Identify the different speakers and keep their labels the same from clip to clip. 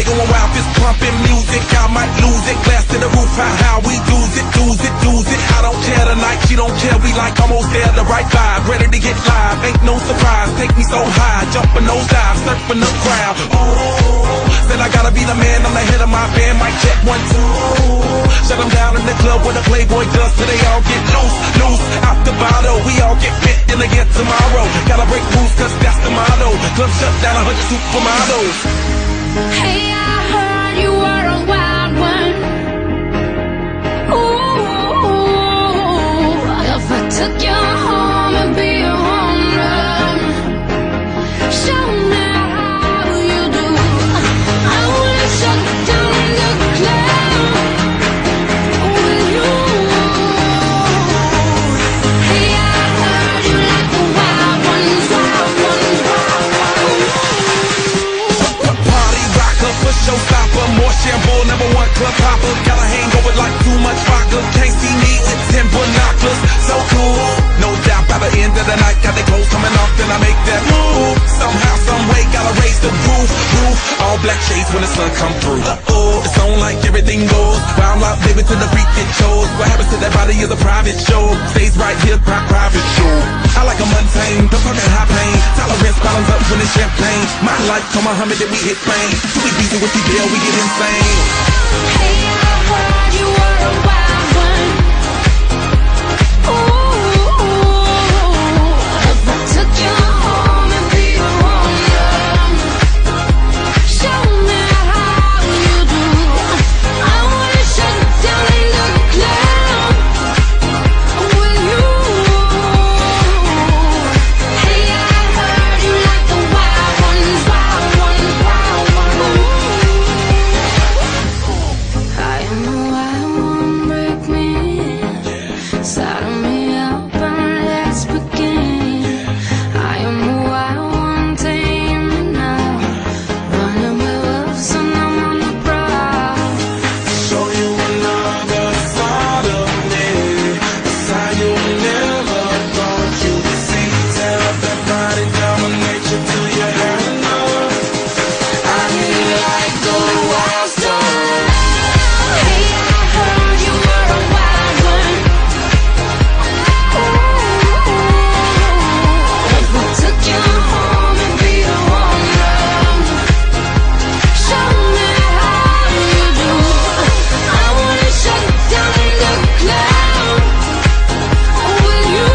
Speaker 1: they going wild, fist pumping music, I might lose it. Glass to the roof, how we lose it, lose it, lose it. I don't care tonight, she don't care, we like almost there, the right vibe, ready to get live, ain't no surprise, take me so high, jumping those dives, surfing the crowd. Oh, said I gotta be the man, I'm the head of my band, mic check 1, 2. Shut them down in the club where the Playboy does, till they all get loose, loose, out the bottle. We all get fit in again tomorrow. Gotta break rules, cause that's the motto. Club shut down 100 supermodels.
Speaker 2: Hey, I heard you were a wild one. Ooh, if I took you home and be a home run, show me how you do. I wanna shut down the club with you. Hey, I heard you like the wild ones, wild ones, wild ones.
Speaker 1: Party rocker, for showstopper, more shampoo, #1 club hopper. Got a hangover like too much vodka. Can't see me with 10 binoculars. So cool, no doubt by the end of the night, got the clothes coming off, then I make that move. Somehow, some way, gotta raise the roof. All black shades when the sun come through. It's on like everything goes. Wild out, baby, to the freak it shows. What happens to that body is a private show. Stays right here, private show. I like a mundane, the fucking high pain. Tolerance bottoms up when it's champagne. My life, come Muhammad, then we hit fame. Too easy with the deal, we get insane.
Speaker 2: Hey, I heard you were a wild one. Ooh, if I took you home and be a home run, show me how you do. I wanna shut down the club with you. Hey, I heard you like the wild ones, wild ones, wild ones. I am the wild one, break me in, saddle me up and let's begin. I am the wild one, tame me now, running with wolves and I'm on the prowl.
Speaker 1: Show you another side of me, a side you never thought you'd see. Tear up that body, dominate you till you had enough. I need you like the wild star.
Speaker 2: Hey, I heard you were a wild one. Ooh, if I took you home and be a home run, show me how you do. I wanna shut down the club with you.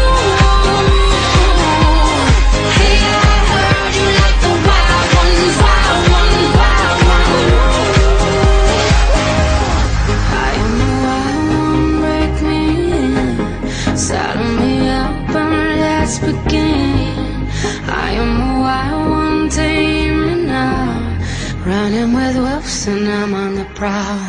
Speaker 2: Hey, I heard you like the wild ones, wild ones, wild ones. I am the wild one, break me in, saddle me up and let's begin. I am the wild one, tame me now, running with wolves and I'm on the prowl.